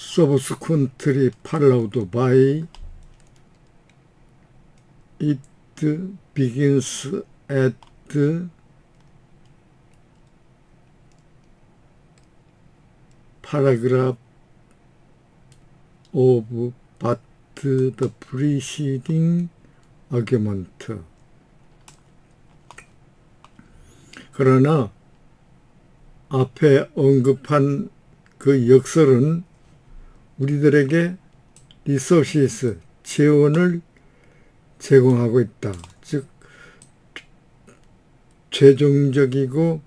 subsequently followed by it begins at paragraph of but the preceding argument. 그러나 앞에 언급한 그 역설은 우리들에게 리소시스, 재원을 제공하고 있다. 즉 최종적이고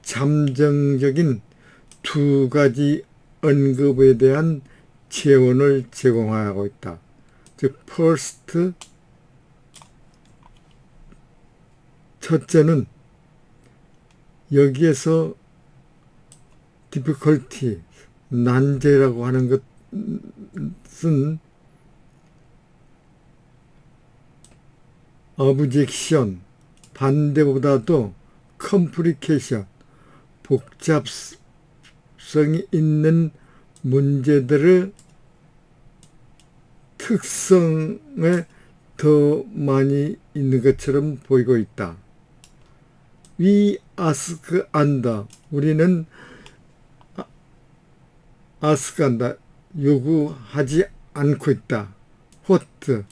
잠정적인 두 가지 언급에 대한 재원을 제공하고 있다. 즉 first, 첫째는 여기에서 difficulty, 난제라고 하는 것은 objection, 반대보다도 complication, 복잡성이 있는 문제들의 특성에 더 많이 있는 것처럼 보이고 있다. We ask 한다. 우리는 ask 한다. 요구하지 않고 있다. What?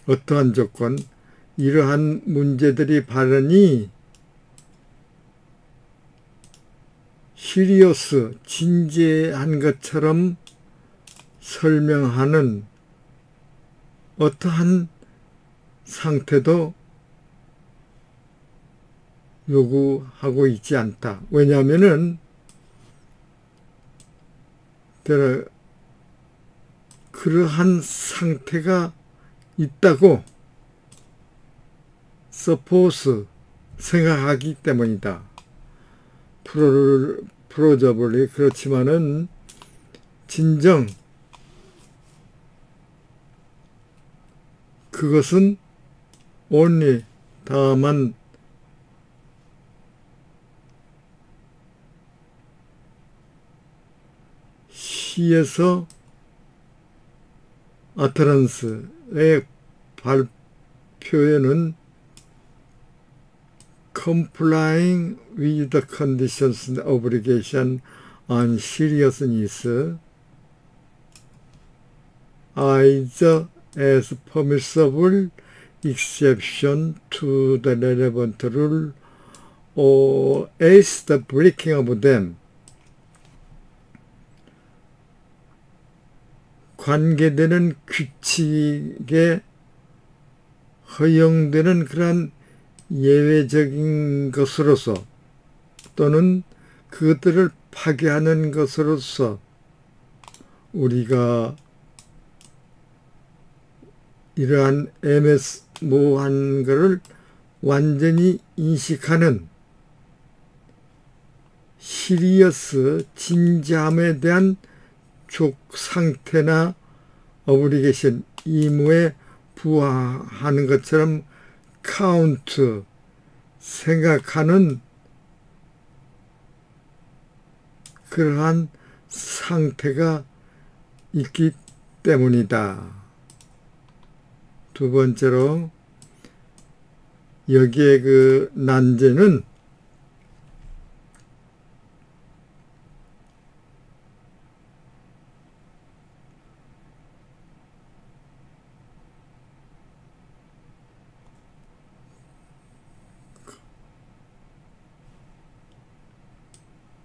어떠한 조건? 이러한 문제들이 발언이 시리어스, 진지한 것처럼 설명하는 어떠한 상태도 요구하고 있지 않다. 왜냐하면은 그러한 상태가 있다고 suppose, 생각하기 때문이다. probably, 그렇지만은 진정 그것은 only, 다만 시에서 utterance의 발표에는 complying with the conditions and obligation on seriousness either as permissible exception to the relevant rule or as the breaking of them. 관계되는 규칙에 허용되는 그러한 예외적인 것으로서 또는 그것들을 파괴하는 것으로서 우리가 이러한 애매모호한 것을 완전히 인식하는 시리어스, 진지함에 대한 상태나 어브리게이션, 의무에 부합하는 것처럼 카운트, 생각하는 그러한 상태가 있기 때문이다. 두 번째로 여기에 그 난제는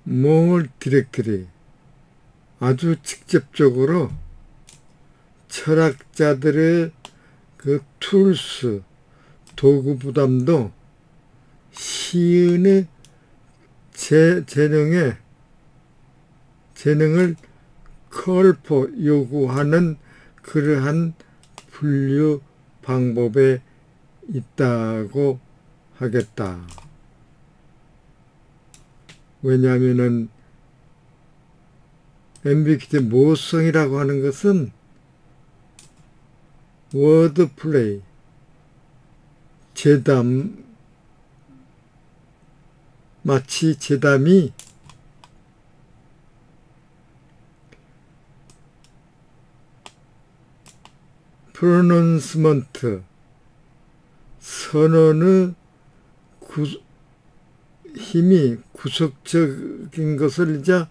more directly, 아주 직접적으로 철학자들의 그 툴스, 도구 부담도 시인의 재능을 컬포, 요구하는 그러한 분류 방법에 있다고 하겠다. 왜냐하면은 앰비퀴티, 모성이라고 하는 것은 워드플레이, 재담, 마치 재담이 pronouncement, 선언의 힘이 구속적인 것을 이제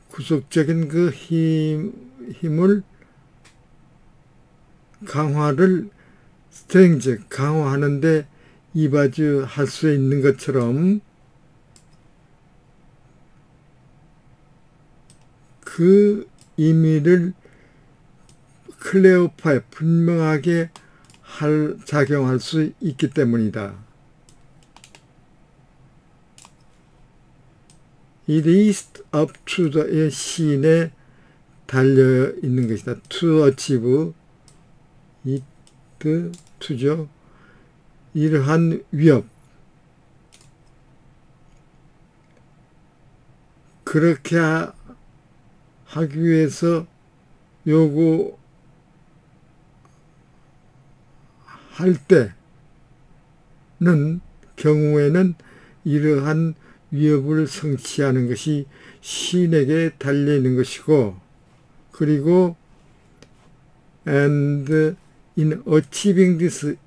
구속적인 그 힘을 강화를 스트렝즈 강화하는데 이바지 할 수 있는 것처럼 그 의미를 클레오파에 분명하게 작용할 수 있기 때문이다. It is up to the 시인에 달려 있는 것이다. To achieve it, to죠. 이러한 위협. 그렇게 하기 위해서 요구할 때는 경우에는 이러한 위협을 성취하는 것이 시인에게 달려있는 것이고, 그리고 and in achieving this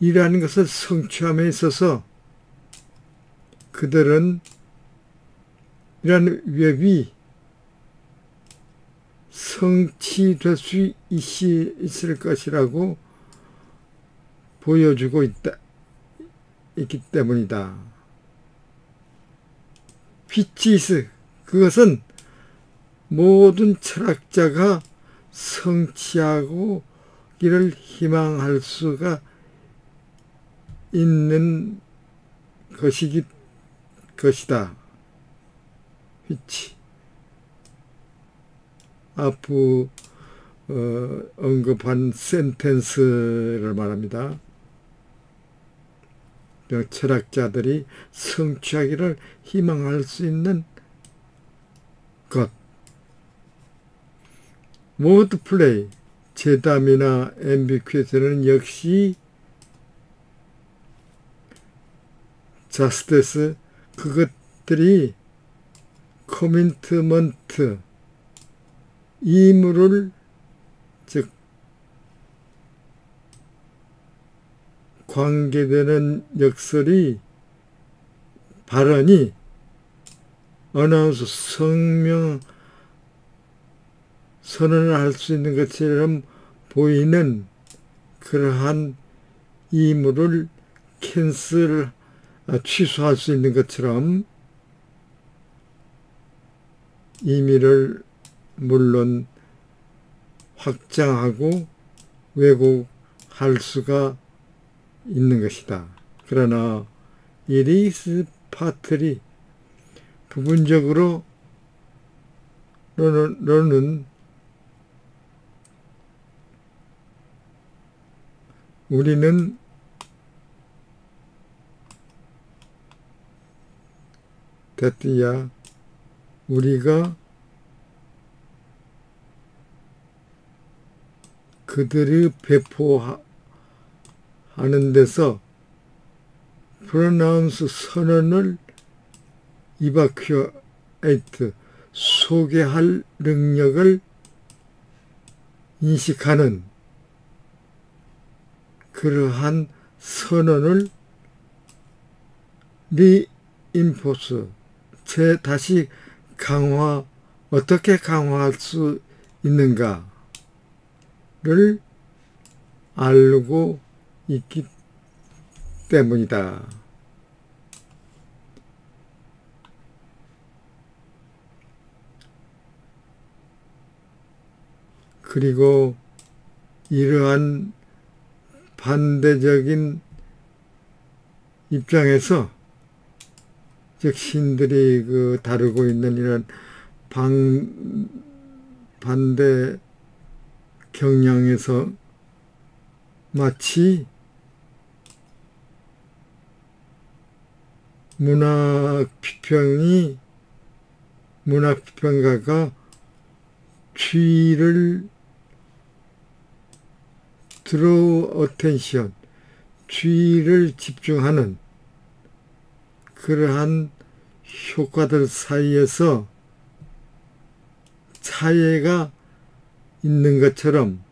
이라는 것을 성취함에 있어서 그들은 이러한 위협이 성취될 수 있을 것이라고 보여주고 있기 때문이다. 피치스, 그것은 모든 철학자가 성취하고 기를 희망할 수가 있는 것이다. 피치. 앞으로 언급한 센텐스를 말합니다. 철학자들이 성취하기를 희망할 수 있는 것. 모드 플레이, 재담이나 앰비퀴에서는 역시 자스티스, 그것들이 커미트먼트, 의무를, 즉 관계되는 역설이, 발언이 어나운스, 성명, 선언을 할 수 있는 것처럼 보이는 그러한 의무를 취소할 수 있는 것처럼 의미를 물론 확장하고 왜곡할 수가 있는 것이다. 그러나 it is partly, 부분적으로 너는 우리는 대띠야, 우리가 그들이 배포하는 데서 프로나운스 선언을 이바큐에이트 소개할 능력을 인식하는 그러한 선언을 리인포스, 다시 어떻게 강화할 수 있는가를 알고 있기 때문이다. 그리고 이러한 반대적인 입장에서, 즉 신들이 다루고 있는 이런 반대 경향에서 마치 문학批評가가 주의를 draw attention, 주의를 집중하는 그러한 효과들 사이에서 차이가 있는 것처럼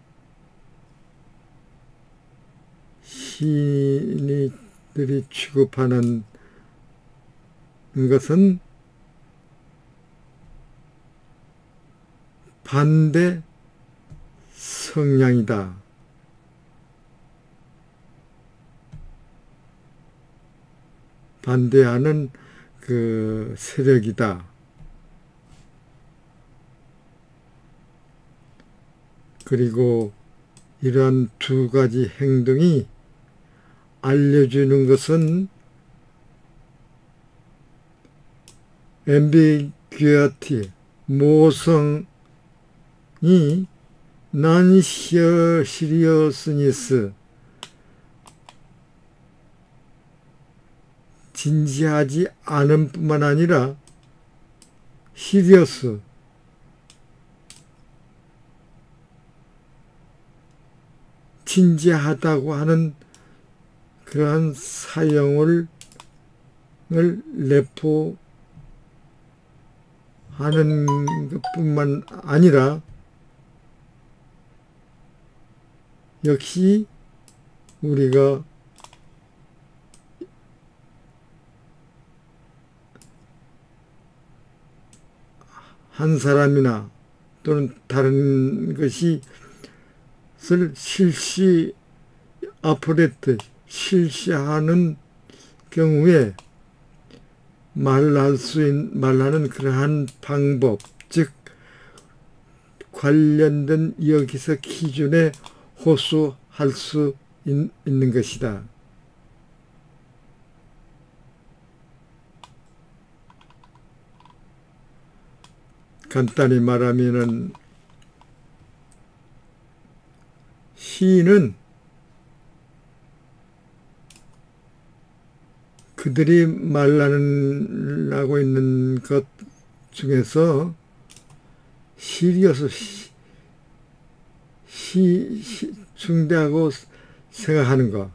시인들이 취급하는 것은 반대 성향이다. 반대하는 그 세력이다. 그리고 이러한 두 가지 행동이 알려주는 것은 ambiguity, 모성이 non-seriousness, 진지하지 않은 뿐만 아니라 serious, 진지하다고 하는 그러한 사용을 내포하는 것뿐만 아니라 역시 우리가 한 사람이나 또는 다른 것이 실시하는 경우에 말하는 그러한 방법, 즉 관련된 여기서 기준에 호소할 수 있는 것이다. 간단히 말하면은 시인은 그들이 말하고 있는 것 중에서 시리어스 중대하고 생각하는 것,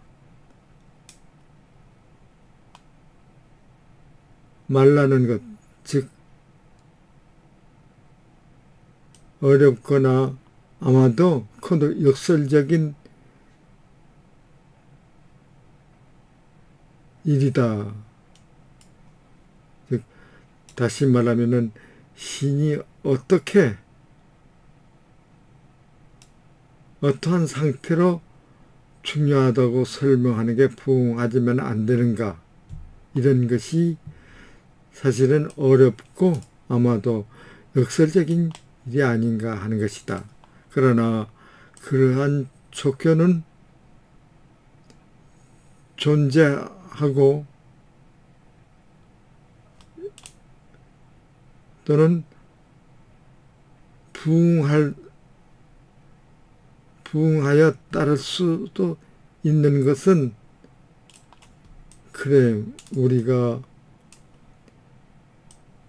말하는 것, 즉 어렵거나 아마도 역설적인 일이다. 즉 다시 말하면은 신이 어떠한 상태로 중요하다고 설명하는 게 부응하지면 안 되는가, 이런 것이 사실은 어렵고 아마도 역설적인 일이 아닌가 하는 것이다. 그러나 그러한 촉견은 존재하고 또는 부응하여 따를 수도 있는 것은, 그래 우리가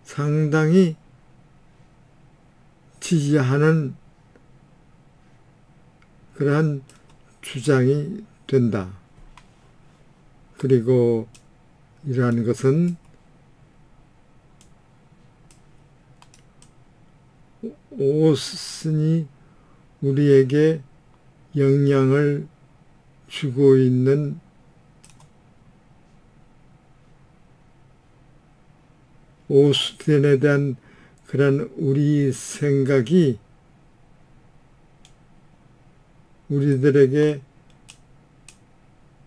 상당히 지지하는 그러한 주장이 된다. 그리고 이러한 것은 오슨이 우리에게 영향을 주고 있는 오스틴에 대한 그런 우리 생각이 우리들에게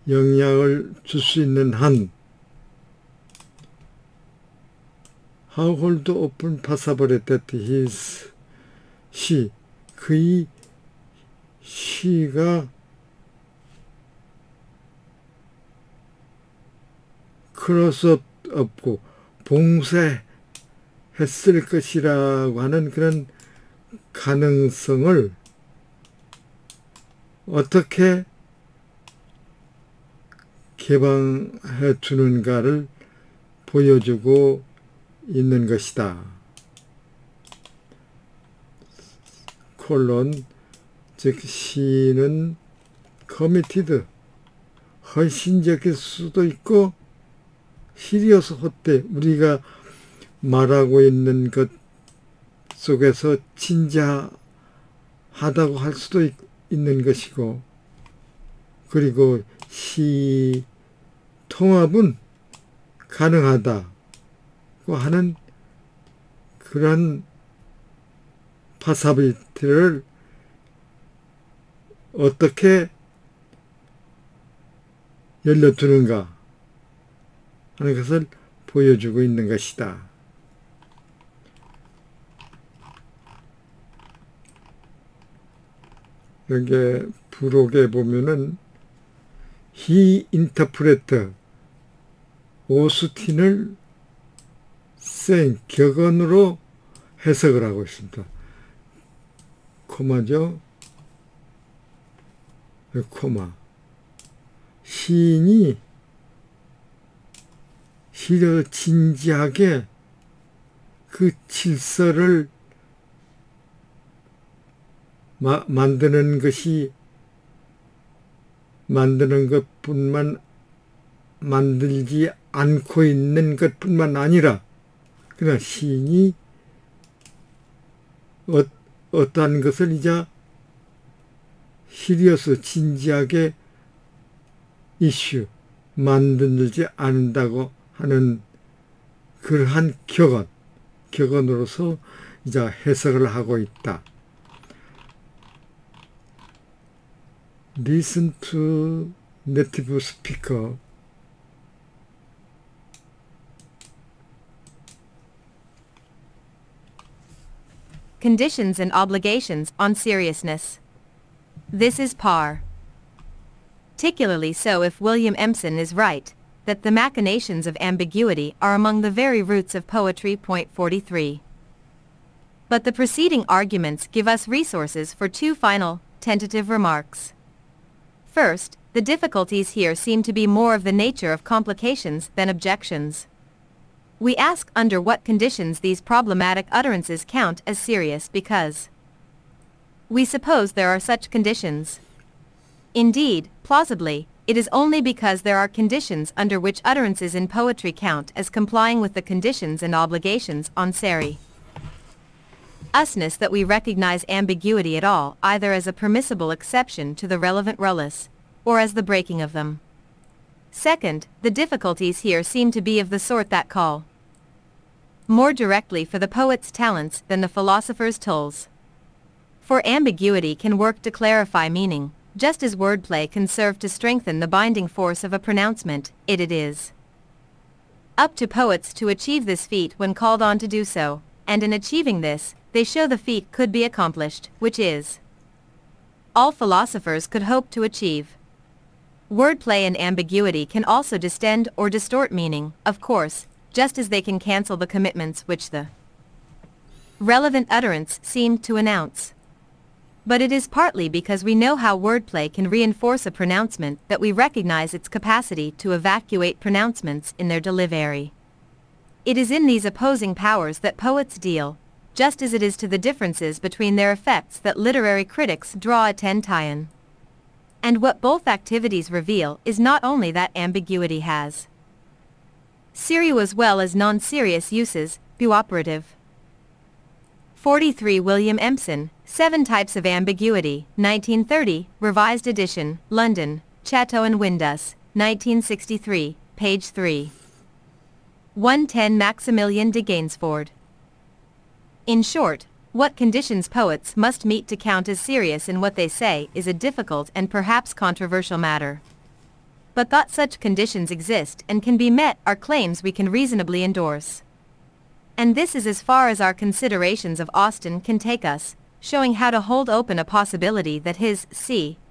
영향을 줄 수 있는 한, How hold open possible that his 그의 시가 크로스 없고 봉쇄했을 것이라고 하는 그런 가능성을 어떻게 개방해 주는가를 보여주고 있는 것이다. 즉 시인은 커미티드, 헌신적일 수도 있고 시리어스 헛되, 우리가 말하고 있는 것 속에서 진지하다고 할 수도 있는 것이고, 그리고 시 통합은 가능하다고 하는 그런 possibility를 어떻게 열려두는가 하는 것을 보여주고 있는 것이다. 여기 부록에 보면은 he interpret 오스틴을 saying 격언으로 해석을 하고 있습니다. 코마죠. 코마. 시인이 시려 진지하게 그 질서를 만드는 것뿐만 만들지 않고 있는 것뿐만 아니라 그러나 시인이 어떠한 것을 이제 시리어스 진지하게 이슈 만들지 않는다고 하는 그러한 격언으로서 이제 해석을 하고 있다. Listen to native speaker. Conditions and obligations on seriousness. This is par. Particularly so if William Empson is right, that the machinations of ambiguity are among the very roots of poetry. Point 43. But the preceding arguments give us resources for two final, tentative remarks. First, the difficulties here seem to be more of the nature of complications than objections. We ask under what conditions these problematic utterances count as serious because we suppose there are such conditions. Indeed, plausibly, it is only because there are conditions under which utterances in poetry count as complying with the conditions and obligations on seri usness that we recognize ambiguity at all, either as a permissible exception to the relevant rulus, or as the breaking of them. Second, the difficulties here seem to be of the sort that call more directly for the poet's talents than the philosopher's tools. For ambiguity can work to clarify meaning, just as wordplay can serve to strengthen the binding force of a pronouncement. It is up to poets to achieve this feat when called on to do so, and in achieving this, they show the feat could be accomplished, which is all philosophers could hope to achieve. Wordplay and ambiguity can also distend or distort meaning, of course, just as they can cancel the commitments which the relevant utterance seemed to announce. But it is partly because we know how wordplay can reinforce a pronouncement that we recognize its capacity to evacuate pronouncements in their delivery. It is in these opposing powers that poets deal, just as it is to the differences between their effects that literary critics draw attention. And what both activities reveal is not only that ambiguity has serious as well as non-serious uses, operative. 43 William Empson, 7 Types of Ambiguity, 1930, Revised Edition, London, Chatto and Windus, 1963, page 3. 110 Maximilian de Gainsford. In short, what conditions poets must meet to count as serious in what they say is a difficult and perhaps controversial matter. But that such conditions exist and can be met are claims we can reasonably endorse. And this is as far as our considerations of Austin can take us, showing how to hold open a possibility that his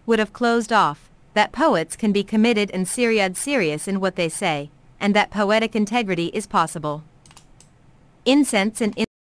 would have closed off, that poets can be committed and serious in what they say, and that poetic integrity is possible. In sense and in